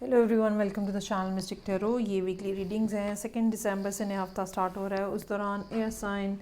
Hello everyone, welcome to the channel Mystic Tarot. ये weekly readings हैं। 2 दिसंबर से नया हफ्ता स्टार्ट हो रहा है। उस दौरान air sign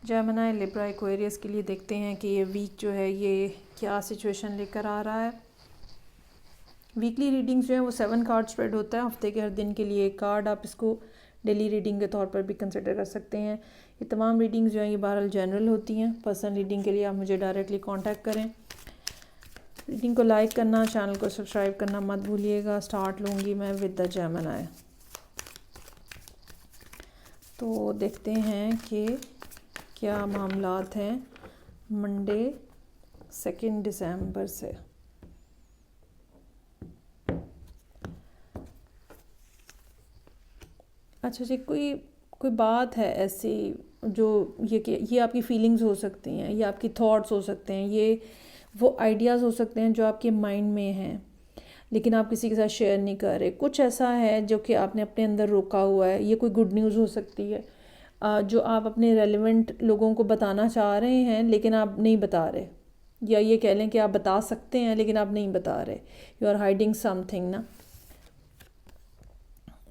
Gemini, Libra, Aquarius के लिए देखते हैं कि ये वीक जो है ये क्या सिचुएशन लेकर आ रहा है। वीकली रीडिंग्स जो है वो 7 कार्ड स्प्रेड होता है। हफ्ते के हर दिन के लिए एक कार्ड, आप इसको डेली रीडिंग के तौर पर भी कंसिडर कर सकते हैं। ये तमाम रीडिंग्स जो हैं ये बहरहाल जनरल होती हैं। पर्सनल रीडिंग के लिए आप मुझे डायरेक्टली कॉन्टैक्ट करें। रीडिंग को लाइक करना, चैनल को सब्सक्राइब करना मत भूलिएगा। स्टार्ट लूँगी मैं विद द जेमिनी। तो देखते हैं कि क्या मामलात हैं मंडे 2 दिसंबर से। अच्छा जी, कोई बात है ऐसी जो ये आपकी फीलिंग्स हो सकती हैं, ये आपकी थॉट्स हो सकते हैं, ये वो आइडियाज़ हो सकते हैं जो आपके माइंड में हैं लेकिन आप किसी के साथ शेयर नहीं कर रहे। कुछ ऐसा है जो कि आपने अपने अंदर रोका हुआ है। ये कोई गुड न्यूज़ हो सकती है जो आप अपने रेलेवेंट लोगों को बताना चाह रहे हैं लेकिन आप नहीं बता रहे, या ये कह लें कि आप बता सकते हैं लेकिन आप नहीं बता रहे। यू आर हाइडिंग समथिंग ना।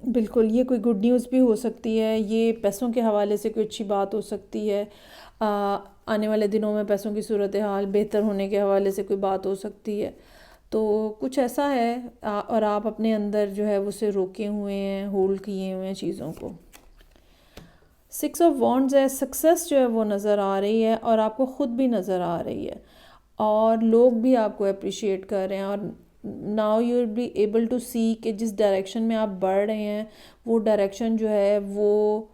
बिल्कुल, ये कोई गुड न्यूज़ भी हो सकती है। ये पैसों के हवाले से कोई अच्छी बात हो सकती है। आने वाले दिनों में पैसों की सूरत हाल बेहतर होने के हवाले से कोई बात हो सकती है। तो कुछ ऐसा है और आप अपने अंदर जो है उसे रोके हुए हैं, होल्ड किए हुए हैं चीज़ों को। 6 ऑफ वॉन्ड्स है। सक्सेस जो है वो नज़र आ रही है और आपको ख़ुद भी नज़र आ रही है और लोग भी आपको अप्रिशिएट कर रहे हैं। और now you will be able to see कि जिस डायरेक्शन में आप बढ़ रहे हैं वो डायरेक्शन जो है वो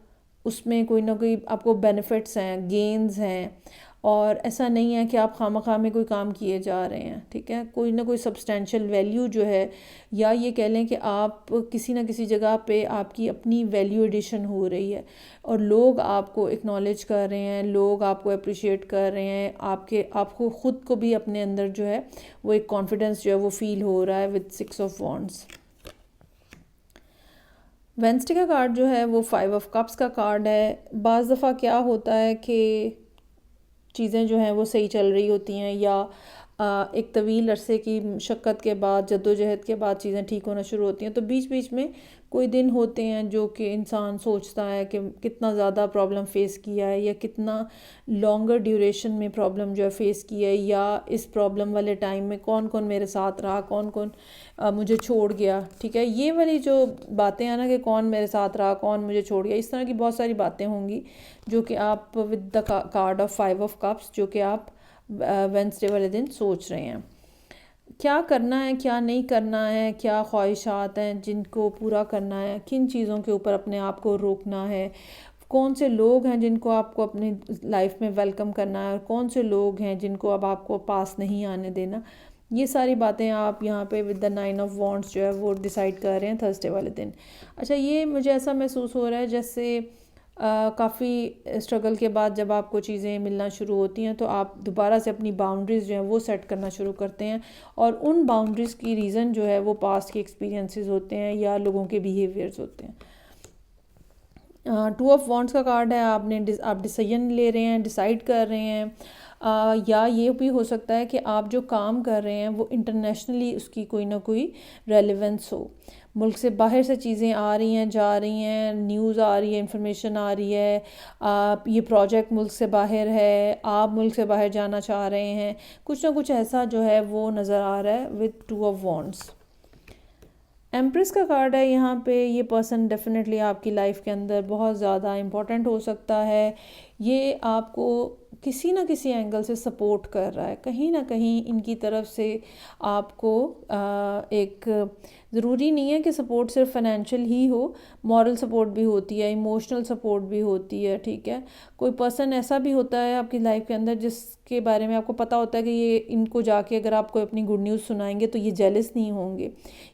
उसमें कोई ना कोई आपको बेनिफिट्स हैं, गेन्स हैं। और ऐसा नहीं है कि आप खामखा में कोई काम किए जा रहे हैं, ठीक है। कोई ना कोई सब्सटेंशियल वैल्यू जो है, या ये कह लें कि आप किसी ना किसी जगह पे आपकी अपनी वैल्यू एडिशन हो रही है और लोग आपको एक्नॉलेज कर रहे हैं, लोग आपको अप्रिशिएट कर रहे हैं। आपको ख़ुद को भी अपने अंदर जो है वो एक कॉन्फिडेंस जो है वो फील हो रहा है विद 6 ऑफ वॉन्ड्स। वेंसडे का कार्ड जो है वो 5 ऑफ कप्स का कार्ड है। बाज़ दफ़ा क्या होता है कि चीज़ें जो हैं वो सही चल रही होती हैं या एक तवील अरसे की मशक्क़त के बाद, जद्दोजहद के बाद चीज़ें ठीक होना शुरू होती हैं। तो बीच बीच में कोई दिन होते हैं जो कि इंसान सोचता है कि कितना ज़्यादा प्रॉब्लम फ़ेस किया है या कितना लॉन्गर ड्यूरेशन में प्रॉब्लम जो है फ़ेस किया है, या इस प्रॉब्लम वाले टाइम में कौन कौन मेरे साथ रहा, कौन कौन मुझे छोड़ गया, ठीक है। ये वाली जो बातें हैं ना कि कौन मेरे साथ रहा, कौन मुझे छोड़ गया, इस तरह की बहुत सारी बातें होंगी जो कि आप with the card of 5 of cups जो कि आप वेंसडे वाले दिन सोच रहे हैं। क्या करना है, क्या नहीं करना है, क्या ख्वाहिशात हैं जिनको पूरा करना है, किन चीज़ों के ऊपर अपने आप को रोकना है, कौन से लोग हैं जिनको आपको अपनी लाइफ में वेलकम करना है और कौन से लोग हैं जिनको अब आपको पास नहीं आने देना। ये सारी बातें आप यहाँ पे विद द 9 ऑफ वॉन्ड्स जो है वो डिसाइड कर रहे हैं थर्सडे वाले दिन। अच्छा, ये मुझे ऐसा महसूस हो रहा है जैसे काफ़ी स्ट्रगल के बाद जब आपको चीज़ें मिलना शुरू होती हैं तो आप दोबारा से अपनी बाउंड्रीज़ जो हैं वो सेट करना शुरू करते हैं और उन बाउंड्रीज़ की रीज़न जो है वो पास्ट के एक्सपीरियंसेस होते हैं या लोगों के बिहेवियर्स होते हैं। 2 ऑफ वॉन्ड्स का कार्ड है। आप डिसीजन ले रहे हैं, डिसाइड कर रहे हैं, या ये भी हो सकता है कि आप जो काम कर रहे हैं वो इंटरनेशनली उसकी कोई ना कोई रेलेवेंस हो। मुल्क से बाहर से चीज़ें आ रही हैं, जा रही हैं, न्यूज़ आ रही है, इंफॉर्मेशन आ रही है। ये प्रोजेक्ट मुल्क से बाहर है, आप मुल्क से बाहर जाना चाह रहे हैं, कुछ ना कुछ ऐसा जो है वो नज़र आ रहा है विद 2 ऑफ वॉन्ड्स। एम्प्रेस का कार्ड है यहाँ पे। ये पर्सन डेफिनेटली आपकी लाइफ के अंदर बहुत ज़्यादा इम्पोर्टेंट हो सकता है। ये आपको किसी ना किसी एंगल से सपोर्ट कर रहा है, कहीं ना कहीं इनकी तरफ से आपको एक ज़रूरी नहीं है कि सपोर्ट सिर्फ फाइनेंशियल ही हो, मॉरल सपोर्ट भी होती है, इमोशनल सपोर्ट भी होती है, ठीक है। कोई पर्सन ऐसा भी होता है आपकी लाइफ के अंदर जिसके बारे में आपको पता होता है कि ये इनको जाके अगर आप कोई अपनी गुड न्यूज़ सुनाएंगे तो ये जेलस नहीं होंगे,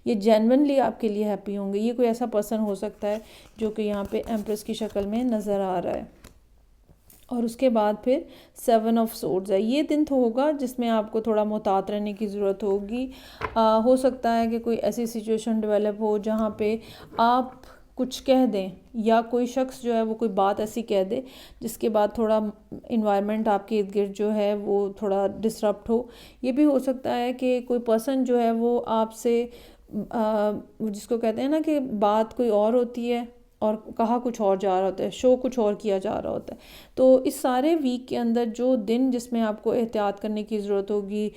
ये जेन्युइनली आपके लिए हैप्पी होंगे। ये कोई ऐसा पर्सन हो सकता है जो कि यहाँ पे एम्प्रेस की शक्ल में नज़र आ रहा है। और उसके बाद फिर 7 ऑफ सोर्ड्स है। ये दिन तो होगा जिसमें आपको थोड़ा मुहतात रहने की ज़रूरत होगी। हो सकता है कि कोई ऐसी सिचुएशन डेवलप हो जहाँ पे आप कुछ कह दें या कोई शख्स जो है वो कोई बात ऐसी कह दे जिसके बाद थोड़ा इन्वायरमेंट आपके इर्द गिर्द जो है वो थोड़ा डिसरप्ट हो। ये भी हो सकता है कि कोई पर्सन जो है वो आपसे जिसको कहते हैं ना कि बात कोई और होती है और कहा कुछ और जा रहा होता है, शो कुछ और किया जा रहा होता है। तो इस सारे वीक के अंदर जो दिन जिसमें आपको एहतियात करने की ज़रूरत होगी,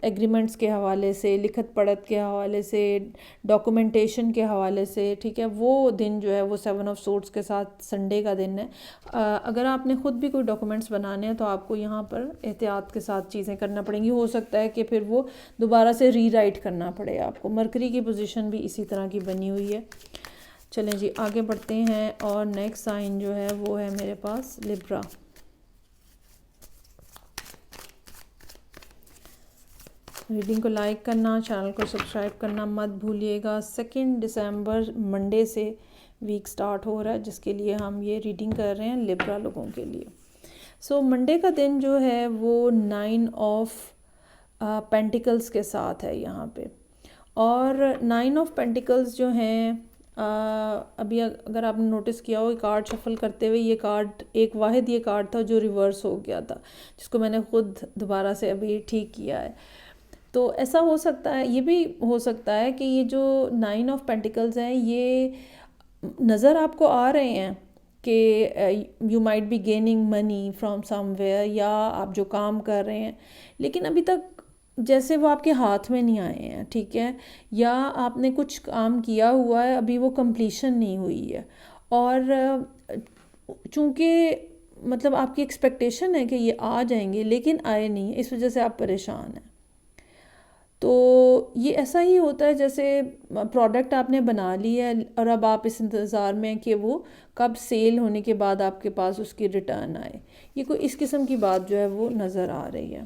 एग्रीमेंट्स के हवाले से, लिखत पढ़त के हवाले से, डॉक्यूमेंटेशन के हवाले से, ठीक है, वो दिन जो है वो 7 ऑफ सोर्ड्स के साथ संडे का दिन है। अगर आपने ख़ुद भी कोई डॉक्यूमेंट्स बनाने हैं तो आपको यहाँ पर एहतियात के साथ चीज़ें करना पड़ेंगी। हो सकता है कि फिर वो दोबारा से रीराइट करना पड़े आपको। मरकरी की पोजीशन भी इसी तरह की बनी हुई है। चलें जी आगे बढ़ते हैं, और नेक्स्ट साइन जो है वो है मेरे पास लिब्रा। रीडिंग को लाइक करना, चैनल को सब्सक्राइब करना मत भूलिएगा। 2 दिसंबर मंडे से वीक स्टार्ट हो रहा है, जिसके लिए हम ये रीडिंग कर रहे हैं लिब्रा लोगों के लिए। सो मंडे का दिन जो है वो 9 ऑफ पेंटिकल्स के साथ है यहाँ पे, और 9 ऑफ पेंटिकल्स जो हैं अभी अगर आपने नोटिस किया हो कार्ड शफल करते हुए, ये कार्ड एक वाहिद ये कार्ड था जो रिवर्स हो गया था, जिसको मैंने ख़ुद दोबारा से अभी ठीक किया है। तो ऐसा हो सकता है, ये भी हो सकता है कि ये जो 9 ऑफ पेंटिकल्स हैं ये नज़र आपको आ रहे हैं कि you might be gaining money from somewhere, या आप जो काम कर रहे हैं लेकिन अभी तक जैसे वो आपके हाथ में नहीं आए हैं, ठीक है, या आपने कुछ काम किया हुआ है अभी वो कंप्लीशन नहीं हुई है, और चूँकि मतलब आपकी एक्सपेक्टेशन है कि ये आ जाएंगे लेकिन आए नहीं, इस वजह से आप परेशान हैं। तो ये ऐसा ही होता है जैसे प्रोडक्ट आपने बना लिया है और अब आप इस इंतज़ार में हैं कि वो कब सेल होने के बाद आपके पास उसकी रिटर्न आए। ये कोई इस किस्म की बात जो है वो नज़र आ रही है।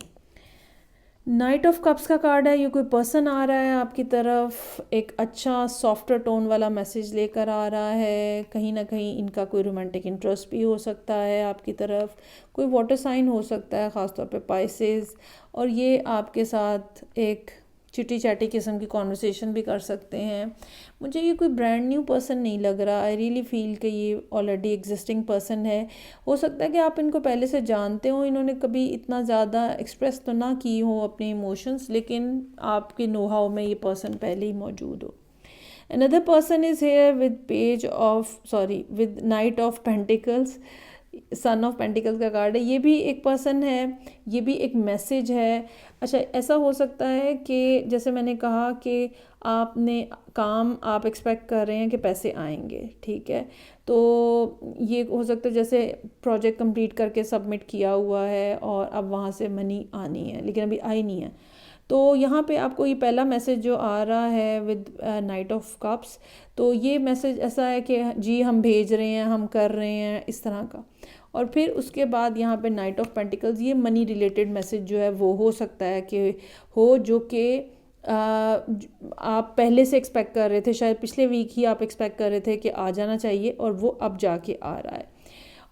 नाइट ऑफ कप्स का कार्ड है, ये कोई पर्सन आ रहा है आपकी तरफ, एक अच्छा सॉफ्टर टोन वाला मैसेज लेकर आ रहा है। कहीं ना कहीं इनका कोई रोमांटिक इंटरेस्ट भी हो सकता है आपकी तरफ, कोई वाटर साइन हो सकता है, ख़ासतौर पे पाइसेस, और ये आपके साथ एक चिटी चैटी किस्म की कॉन्वर्सेशन भी कर सकते हैं। मुझे ये कोई ब्रांड न्यू पर्सन नहीं लग रहा। आई रियली फील कि ये ऑलरेडी एग्जिस्टिंग पर्सन है। हो सकता है कि आप इनको पहले से जानते हो, इन्होंने कभी इतना ज़्यादा एक्सप्रेस तो ना की हो अपने इमोशंस, लेकिन आपके नो हाउ में ये पर्सन पहले ही मौजूद हो। Another person is here with night of pentacles, son of pentacles का कार्ड है। ये भी एक पर्सन है, ये भी एक मैसेज है। अच्छा, ऐसा हो सकता है कि जैसे मैंने कहा कि आपने काम आप एक्सपेक्ट कर रहे हैं कि पैसे आएंगे, ठीक है, तो ये हो सकता है जैसे प्रोजेक्ट कंप्लीट करके सबमिट किया हुआ है और अब वहाँ से मनी आनी है लेकिन अभी आई नहीं है। तो यहाँ पे आपको ये पहला मैसेज जो आ रहा है विद नाइट ऑफ कप्स, तो ये मैसेज ऐसा है कि जी हम भेज रहे हैं, हम कर रहे हैं, इस तरह का। और फिर उसके बाद यहाँ पे नाइट ऑफ पेंटिकल्स, ये मनी रिलेटेड मैसेज जो है वो हो सकता है कि हो, जो कि आप पहले से एक्सपेक्ट कर रहे थे, शायद पिछले वीक ही आप एक्सपेक्ट कर रहे थे कि आ जाना चाहिए और वो अब जाके आ रहा है।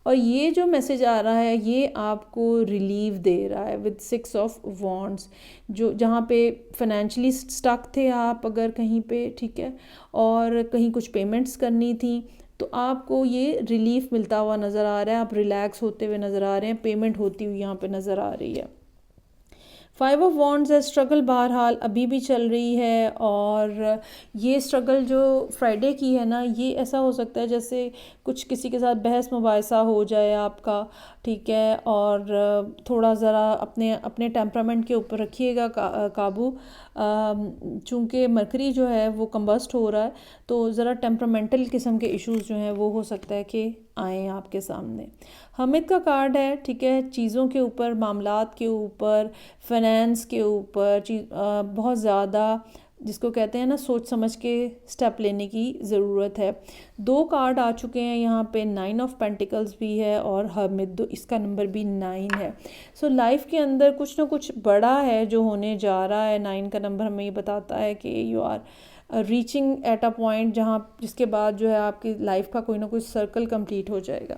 और ये जो मैसेज आ रहा है ये आपको रिलीव दे रहा है विद 6 ऑफ वॉन्ड्स, जो जहाँ पे फाइनेंशियली स्टक थे आप अगर कहीं पे, ठीक है, और कहीं कुछ पेमेंट्स करनी थी, तो आपको ये रिलीफ मिलता हुआ नज़र आ रहा है। आप रिलैक्स होते हुए नज़र आ रहे हैं, पेमेंट होती हुई यहाँ पे नज़र आ रही है। 5 ऑफ वॉन्ड्स है, स्ट्रगल बहरहाल अभी भी चल रही है, और ये स्ट्रगल जो फ्राइडे की है ना, ये ऐसा हो सकता है जैसे कुछ किसी के साथ बहस मुबाहिसा हो जाए आपका, ठीक है, और थोड़ा ज़रा अपने अपने टेम्परामेंट के ऊपर रखिएगा काबू, चूँकि मरकरी जो है वो कंबस्ट हो रहा है, तो ज़रा टेम्परामेंटल किस्म के इश्यूज़ जो हैं वो हो सकता है कि आए आपके सामने। हमिद का कार्ड है, ठीक है, चीज़ों के ऊपर, मामलात के ऊपर, फाइनेंस के ऊपर बहुत ज़्यादा जिसको कहते हैं ना सोच समझ के स्टेप लेने की ज़रूरत है। 2 कार्ड आ चुके हैं यहाँ पे, 9 ऑफ पेंटिकल्स भी है और हमिद, इसका नंबर भी 9 है। सो लाइफ के अंदर कुछ ना कुछ बड़ा है जो होने जा रहा है। 9 का नंबर हमें ये बताता है कि you are reaching at a point जहाँ जिसके बाद जो है आपकी लाइफ का कोई ना कोई सर्कल कंप्लीट हो जाएगा।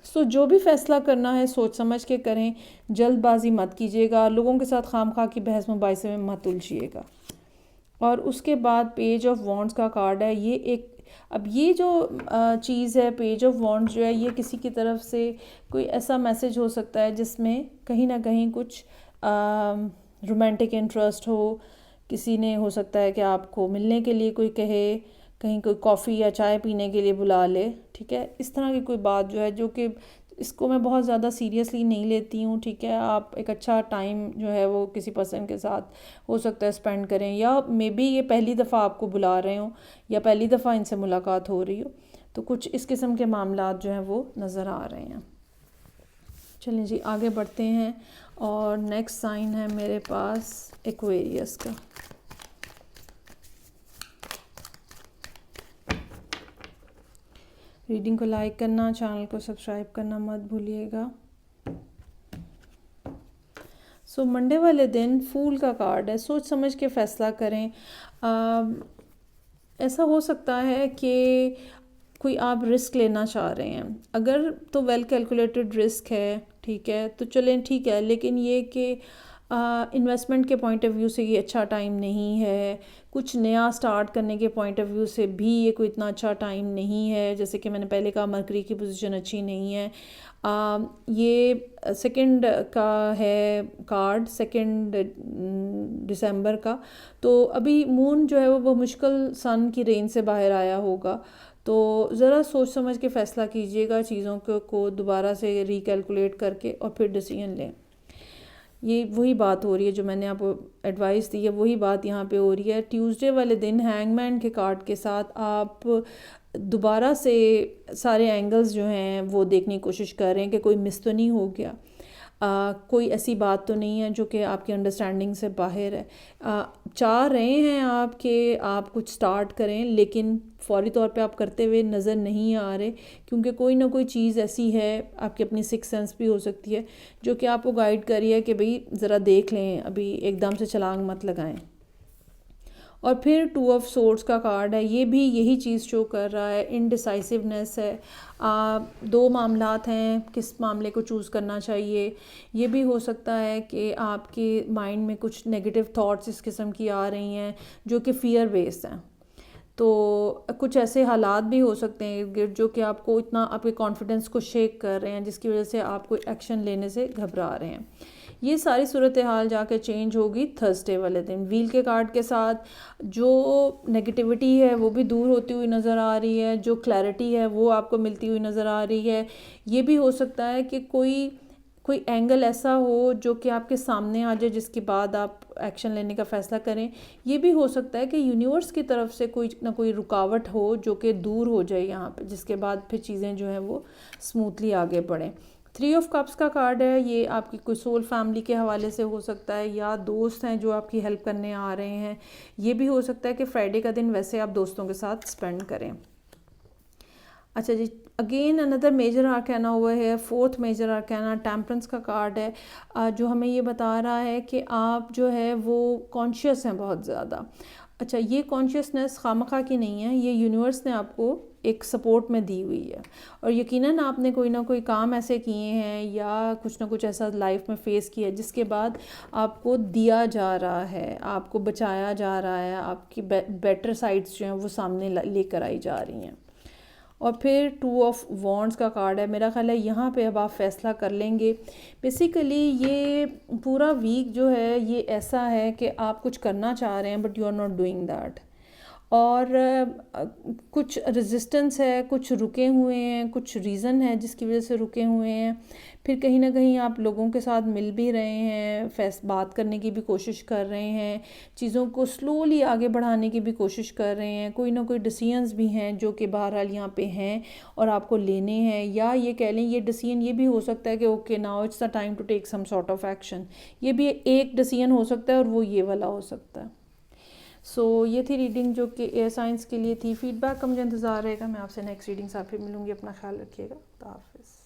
सो जो भी फ़ैसला करना है सोच समझ के करें, जल्दबाजी मत कीजिएगा, लोगों के साथ खामखा की बहस मुबाहिसे में मत उलझिएगा। और उसके बाद पेज ऑफ वॉन्ड्स का कार्ड है, ये एक, अब ये जो चीज़ है पेज ऑफ वॉन्ड्स जो है, ये किसी की तरफ से कोई ऐसा मैसेज हो सकता है जिसमें कहीं ना कहीं कुछ रोमांटिक इंटरेस्ट हो, किसी ने हो सकता है कि आपको मिलने के लिए कोई कहे, कहीं कोई कॉफ़ी या चाय पीने के लिए बुला ले, ठीक है। इस तरह की कोई बात जो है, जो कि इसको मैं बहुत ज़्यादा सीरियसली नहीं लेती हूँ, ठीक है। आप एक अच्छा टाइम जो है वो किसी पर्सन के साथ हो सकता है स्पेंड करें, या मे बी ये पहली दफ़ा आपको बुला रहे हो या पहली दफ़ा इनसे मुलाकात हो रही हो, तो कुछ इस किस्म के मामलात जो हैं वो नज़र आ रहे हैं। चलिए जी आगे बढ़ते हैं, और नेक्स्ट साइन है मेरे पास एक्वेरियस का। रीडिंग को लाइक करना, चैनल को सब्सक्राइब करना मत भूलिएगा। सो मंडे वाले दिन फूल का कार्ड है, सोच समझ के फ़ैसला करें। ऐसा हो सकता है कि कोई आप रिस्क लेना चाह रहे हैं, अगर तो वेल कैलकुलेटेड रिस्क है, ठीक है, तो चलें ठीक है, लेकिन ये कि इन्वेस्टमेंट के पॉइंट ऑफ व्यू से ये अच्छा टाइम नहीं है, कुछ नया स्टार्ट करने के पॉइंट ऑफ व्यू से भी ये कोई इतना अच्छा टाइम नहीं है। जैसे कि मैंने पहले कहा, मरकरी की पोजीशन अच्छी नहीं है। ये सेकंड का है कार्ड, 2 दिसंबर का, तो अभी मून जो है वो मुश्किल सन की रेंज से बाहर आया होगा। तो ज़रा सोच समझ के फ़ैसला कीजिएगा, चीज़ों को दोबारा से रिकैलकुलेट करके और फिर डिसीजन लें। ये वही बात हो रही है जो मैंने आपको एडवाइस दी है, वही बात यहाँ पे हो रही है। ट्यूसडे वाले दिन हैंगमैन के कार्ड के साथ आप दोबारा से सारे एंगल्स जो हैं वो देखने की कोशिश कर रहे हैं कि कोई मिस तो नहीं हो गया, कोई ऐसी बात तो नहीं है जो कि आपकी अंडरस्टैंडिंग से बाहर है। चाह रहे हैं आप कि आप कुछ स्टार्ट करें, लेकिन फौरी तौर पे आप करते हुए नज़र नहीं आ रहे, क्योंकि कोई ना कोई चीज़ ऐसी है, आपकी अपनी सिक्स सेंस भी हो सकती है, जो कि आपको गाइड कर रही है कि भाई ज़रा देख लें, अभी एकदम से छलांग मत लगाएं। और फिर 2 ऑफ सोर्ड्स का कार्ड है, ये भी यही चीज़ शो कर रहा है, इनडिसाइसिवनेस है। 2 मामलात हैं, किस मामले को चूज़ करना चाहिए। ये भी हो सकता है कि आपके माइंड में कुछ नेगेटिव थॉट्स इस किस्म की आ रही हैं जो कि फ़ियर बेस्ड हैं। तो कुछ ऐसे हालात भी हो सकते हैं जो कि आपको इतना आपके कॉन्फिडेंस को शेक कर रहे हैं, जिसकी वजह से आप कोई एक्शन लेने से घबरा रहे हैं। ये सारी सूरत हाल जाके चेंज होगी थर्सडे वाले दिन। व्हील के कार्ड के साथ जो नेगेटिविटी है वो भी दूर होती हुई नज़र आ रही है, जो क्लैरिटी है वो आपको मिलती हुई नज़र आ रही है। ये भी हो सकता है कि कोई एंगल ऐसा हो जो कि आपके सामने आ जाए, जिसके बाद आप एक्शन लेने का फ़ैसला करें। ये भी हो सकता है कि यूनिवर्स की तरफ से कोई ना कोई रुकावट हो जो कि दूर हो जाए यहाँ पे, जिसके बाद फिर चीज़ें जो हैं वो स्मूथली आगे बढ़ें। 3 ऑफ कप्स का कार्ड है, ये आपकी कोई सोल फैमिली के हवाले से हो सकता है, या दोस्त हैं जो आपकी हेल्प करने आ रहे हैं। ये भी हो सकता है कि फ्राइडे का दिन वैसे आप दोस्तों के साथ स्पेंड करें। अच्छा जी, अगेन अनदर मेजर आर्काना हुआ है, 4th मेजर आर्काना टेम्परेंस का कार्ड है, जो हमें ये बता रहा है कि आप जो है वो कॉन्शियस हैं बहुत ज़्यादा। अच्छा, ये कॉन्शियसनेस खामखा की नहीं है, ये यूनिवर्स ने आपको एक सपोर्ट में दी हुई है, और यकीनन आपने कोई ना कोई काम ऐसे किए हैं या कुछ ना कुछ ऐसा लाइफ में फ़ेस किया है जिसके बाद आपको दिया जा रहा है, आपको बचाया जा रहा है, आपकी बेटर साइड्स जो हैं वो सामने लेकर आई जा रही हैं। और फिर 2 ऑफ वॉन्ड्स का कार्ड है, मेरा ख्याल है यहाँ पे अब आप फ़ैसला कर लेंगे। बेसिकली ये पूरा वीक जो है ये ऐसा है कि आप कुछ करना चाह रहे हैं but you are not doing that, और कुछ रेजिस्टेंस है, कुछ रुके हुए हैं, कुछ रीज़न है जिसकी वजह से रुके हुए हैं। फिर कहीं ना कहीं आप लोगों के साथ मिल भी रहे हैं, बात करने की भी कोशिश कर रहे हैं, चीज़ों को स्लोली आगे बढ़ाने की भी कोशिश कर रहे हैं, कोई ना कोई डिसीजंस भी हैं जो कि बहरहाल यहाँ पे हैं और आपको लेने हैं। या ये कह लें, ये डिसीजन ये भी हो सकता है कि okay now it's the time to take some sort of action. ये भी एक डिसीजन हो सकता है और वो ये वाला हो सकता है। सो ये थी रीडिंग जो कि एयर साइंस के लिए थी। फीडबैक का मुझे इंतज़ार रहेगा। मैं आपसे नेक्स्ट रीडिंग से फिर मिलूँगी। अपना ख्याल रखिएगा। खुदा हाफिज़।